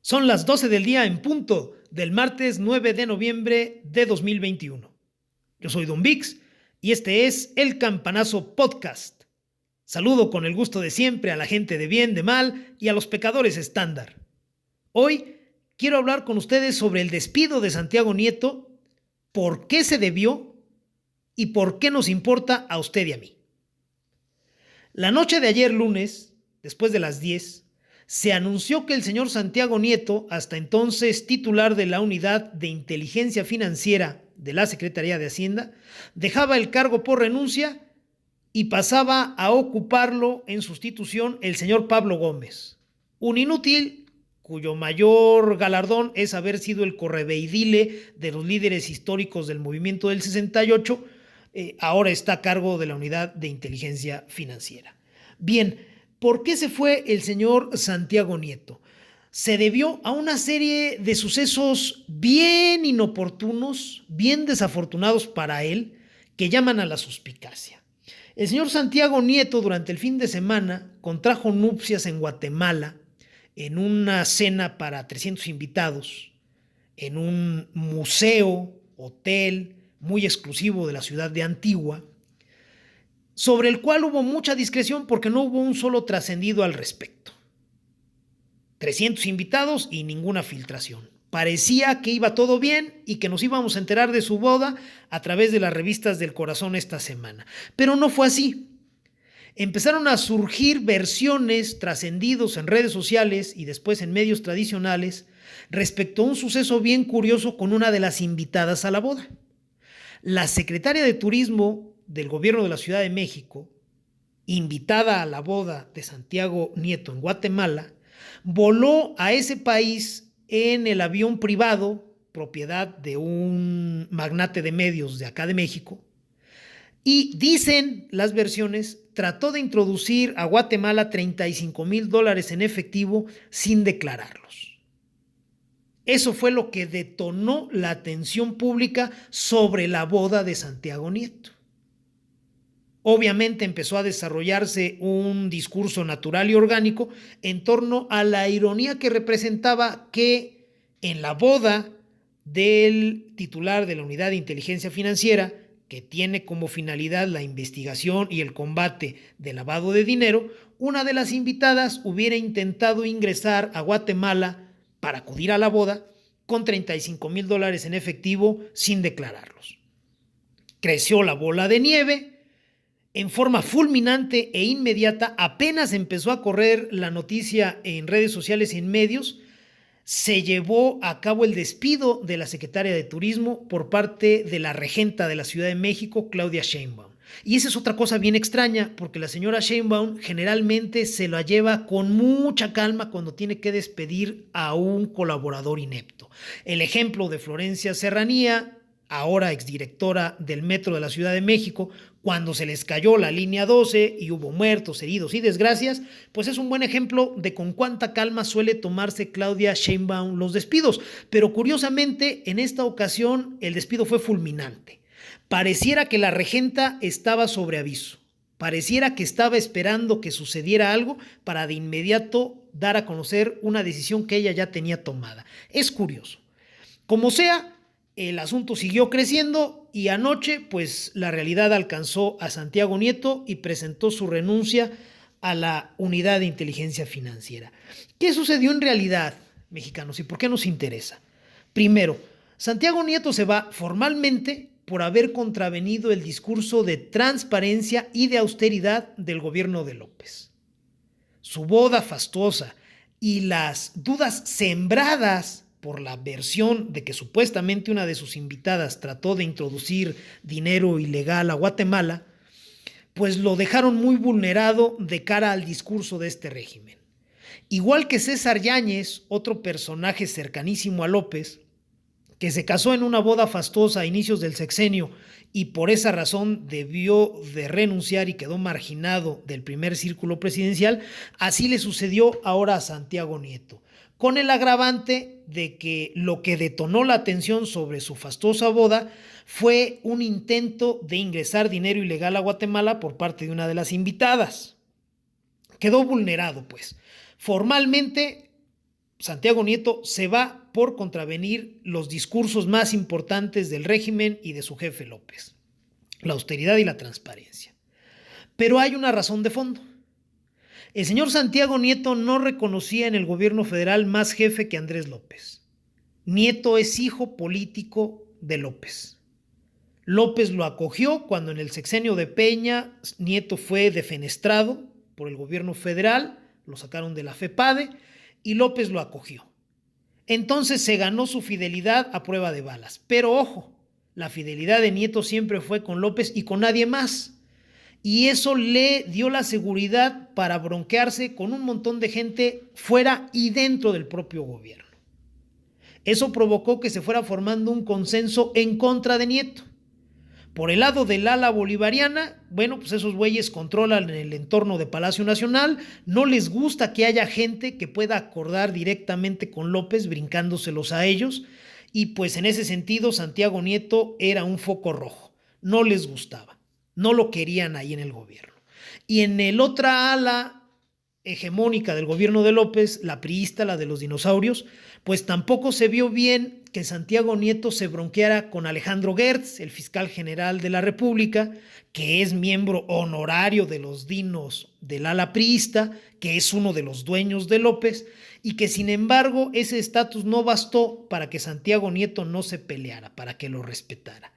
Son las 12 del día en punto del martes 9 de noviembre de 2021. Yo soy Don Vix y este es El Campanazo Podcast. Saludo con el gusto de siempre a la gente de bien, de mal y a los pecadores estándar. Hoy quiero hablar con ustedes sobre el despido de Santiago Nieto, por qué se debió y por qué nos importa a usted y a mí. La noche de ayer lunes, después de las 10, se anunció que el señor Santiago Nieto, hasta entonces titular de la Unidad de Inteligencia Financiera de la Secretaría de Hacienda, dejaba el cargo por renuncia y pasaba a ocuparlo en sustitución el señor Pablo Gómez, un inútil cuyo mayor galardón es haber sido el correveidile de los líderes históricos del movimiento del 68, ahora está a cargo de la Unidad de Inteligencia Financiera. Bien, ¿por qué se fue el señor Santiago Nieto? Se debió a una serie de sucesos bien inoportunos, bien desafortunados para él, que llaman a la suspicacia. El señor Santiago Nieto durante el fin de semana contrajo nupcias en Guatemala en una cena para 300 invitados, en un museo, hotel muy exclusivo de la ciudad de Antigua, sobre el cual hubo mucha discreción porque no hubo un solo trascendido al respecto. 300 invitados y ninguna filtración. Parecía que iba todo bien y que nos íbamos a enterar de su boda a través de las revistas del corazón esta semana. Pero no fue así. Empezaron a surgir versiones trascendidos en redes sociales y después en medios tradicionales respecto a un suceso bien curioso con una de las invitadas a la boda. La secretaria de Turismo del gobierno de la Ciudad de México, invitada a la boda de Santiago Nieto en Guatemala, voló a ese país en el avión privado, propiedad de un magnate de medios de acá de México, y dicen las versiones, trató de introducir a Guatemala $35,000 en efectivo sin declararlos. Eso fue lo que detonó la atención pública sobre la boda de Santiago Nieto. Obviamente empezó a desarrollarse un discurso natural y orgánico en torno a la ironía que representaba que en la boda del titular de la Unidad de Inteligencia Financiera, que tiene como finalidad la investigación y el combate del lavado de dinero, una de las invitadas hubiera intentado ingresar a Guatemala para acudir a la boda con $35,000 en efectivo sin declararlos. Creció la bola de nieve. En forma fulminante e inmediata, apenas empezó a correr la noticia en redes sociales y en medios, se llevó a cabo el despido de la secretaria de Turismo por parte de la regenta de la Ciudad de México, Claudia Sheinbaum. Y esa es otra cosa bien extraña, porque la señora Sheinbaum generalmente se la lleva con mucha calma cuando tiene que despedir a un colaborador inepto. El ejemplo de Florencia Serranía, ahora exdirectora del Metro de la Ciudad de México, cuando se les cayó la línea 12 y hubo muertos, heridos y desgracias, pues es un buen ejemplo de con cuánta calma suele tomarse Claudia Sheinbaum los despidos. Pero curiosamente, en esta ocasión el despido fue fulminante. Pareciera que la regenta estaba sobre aviso. Pareciera que estaba esperando que sucediera algo para de inmediato dar a conocer una decisión que ella ya tenía tomada. Es curioso. Como sea, el asunto siguió creciendo y anoche, pues la realidad alcanzó a Santiago Nieto y presentó su renuncia a la Unidad de Inteligencia Financiera. ¿Qué sucedió en realidad, mexicanos, y por qué nos interesa? Primero, Santiago Nieto se va formalmente por haber contravenido el discurso de transparencia y de austeridad del gobierno de López. Su boda fastuosa y las dudas sembradas por la versión de que supuestamente una de sus invitadas trató de introducir dinero ilegal a Guatemala, pues lo dejaron muy vulnerado de cara al discurso de este régimen. Igual que César Yáñez, otro personaje cercanísimo a López, que se casó en una boda fastuosa a inicios del sexenio y por esa razón debió de renunciar y quedó marginado del primer círculo presidencial, así le sucedió ahora a Santiago Nieto, con el agravante de que lo que detonó la atención sobre su fastuosa boda fue un intento de ingresar dinero ilegal a Guatemala por parte de una de las invitadas. Quedó vulnerado, pues. Formalmente Santiago Nieto se va por contravenir los discursos más importantes del régimen y de su jefe López, la austeridad y la transparencia. Pero hay una razón de fondo. El señor Santiago Nieto no reconocía en el gobierno federal más jefe que Andrés López. Nieto es hijo político de López. López lo acogió cuando en el sexenio de Peña Nieto fue defenestrado por el gobierno federal, lo sacaron de la FEPADE y López lo acogió. Entonces se ganó su fidelidad a prueba de balas. Pero ojo, la fidelidad de Nieto siempre fue con López y con nadie más. Y eso le dio la seguridad para bronquearse con un montón de gente fuera y dentro del propio gobierno. Eso provocó que se fuera formando un consenso en contra de Nieto. Por el lado del ala bolivariana, bueno, pues esos güeyes controlan el entorno de Palacio Nacional, no les gusta que haya gente que pueda acordar directamente con López, brincándoselos a ellos, y pues en ese sentido Santiago Nieto era un foco rojo, no les gustaba, no lo querían ahí en el gobierno. Y en el otra ala hegemónica del gobierno de López, la priista, la de los dinosaurios, pues tampoco se vio bien que Santiago Nieto se bronqueara con Alejandro Gertz, el fiscal general de la República, que es miembro honorario de los dinos del ala priista, que es uno de los dueños de López, y que sin embargo ese estatus no bastó para que Santiago Nieto no se peleara, para que lo respetara.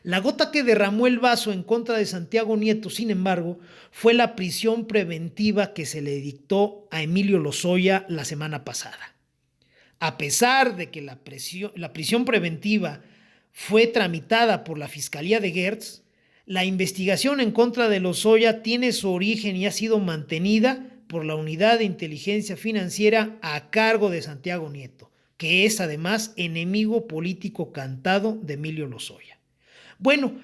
La gota que derramó el vaso en contra de Santiago Nieto, sin embargo, fue la prisión preventiva que se le dictó a Emilio Lozoya la semana pasada. A pesar de que la prisión preventiva fue tramitada por la Fiscalía de Gertz, la investigación en contra de Lozoya tiene su origen y ha sido mantenida por la Unidad de Inteligencia Financiera a cargo de Santiago Nieto, que es además enemigo político cantado de Emilio Lozoya. Bueno,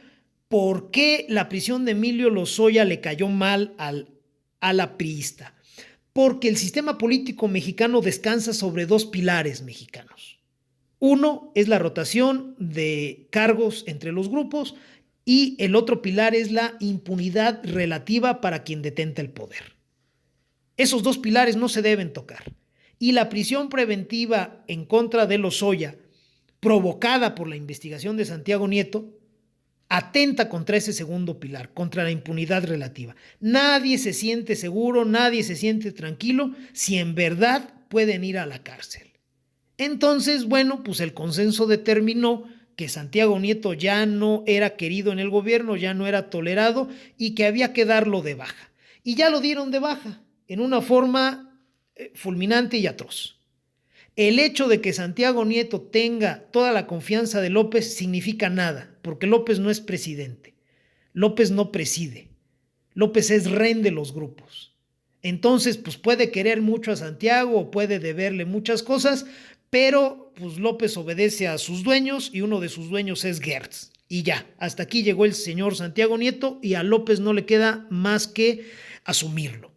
¿por qué la prisión de Emilio Lozoya le cayó mal a la priista? Porque el sistema político mexicano descansa sobre dos pilares mexicanos. Uno es la rotación de cargos entre los grupos y el otro pilar es la impunidad relativa para quien detenta el poder. Esos dos pilares no se deben tocar. Y la prisión preventiva en contra de Lozoya, provocada por la investigación de Santiago Nieto, atenta contra ese segundo pilar, contra la impunidad relativa. Nadie se siente seguro, nadie se siente tranquilo si en verdad pueden ir a la cárcel. Entonces, bueno, pues el consenso determinó que Santiago Nieto ya no era querido en el gobierno, ya no era tolerado y que había que darlo de baja. Y ya lo dieron de baja, en una forma fulminante y atroz. El hecho de que Santiago Nieto tenga toda la confianza de López significa nada, porque López no es presidente. López no preside. López es rehén de los grupos. Entonces, pues puede querer mucho a Santiago o puede deberle muchas cosas, pero pues López obedece a sus dueños y uno de sus dueños es Gertz. Y ya, hasta aquí llegó el señor Santiago Nieto y a López no le queda más que asumirlo.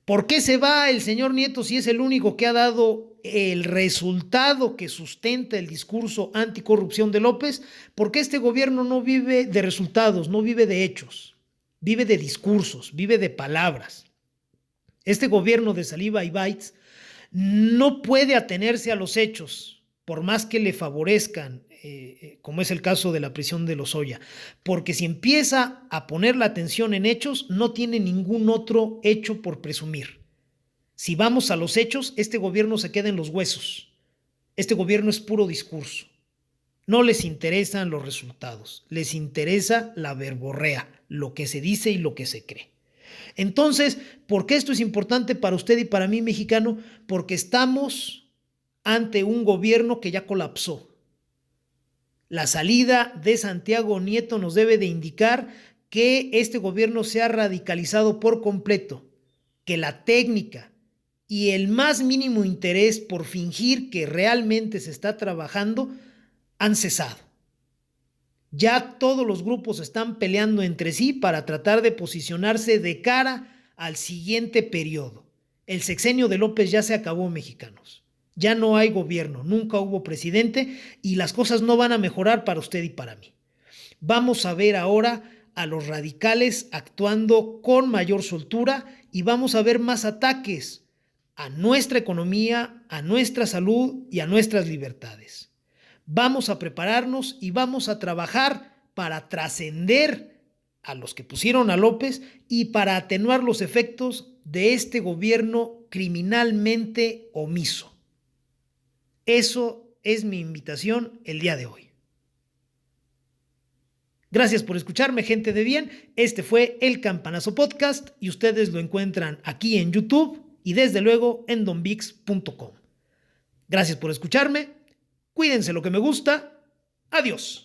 ¿Por qué se va el señor Nieto si es el único que ha dado el resultado que sustenta el discurso anticorrupción de López? Porque este gobierno no vive de resultados, no vive de hechos, vive de discursos, vive de palabras. Este gobierno de saliva y bytes no puede atenerse a los hechos, por más que le favorezcan, como es el caso de la prisión de Lozoya, porque si empieza a poner la atención en hechos, no tiene ningún otro hecho por presumir. Si vamos a los hechos, este gobierno se queda en los huesos. Este gobierno es puro discurso. No les interesan los resultados, les interesa la verborrea, lo que se dice y lo que se cree. Entonces, ¿por qué esto es importante para usted y para mí, mexicano? Porque estamos ante un gobierno que ya colapsó. La salida de Santiago Nieto nos debe de indicar que este gobierno se ha radicalizado por completo, que la técnica y el más mínimo interés por fingir que realmente se está trabajando han cesado. Ya todos los grupos están peleando entre sí para tratar de posicionarse de cara al siguiente periodo. El sexenio de López ya se acabó, mexicanos. Ya no hay gobierno, nunca hubo presidente y las cosas no van a mejorar para usted y para mí. Vamos a ver ahora a los radicales actuando con mayor soltura y vamos a ver más ataques a nuestra economía, a nuestra salud y a nuestras libertades. Vamos a prepararnos y vamos a trabajar para trascender a los que pusieron a López y para atenuar los efectos de este gobierno criminalmente omiso. Eso es mi invitación el día de hoy. Gracias por escucharme, gente de bien. Este fue El Campanazo Podcast y ustedes lo encuentran aquí en YouTube y desde luego en donbix.com. Gracias por escucharme. Cuídense lo que me gusta. Adiós.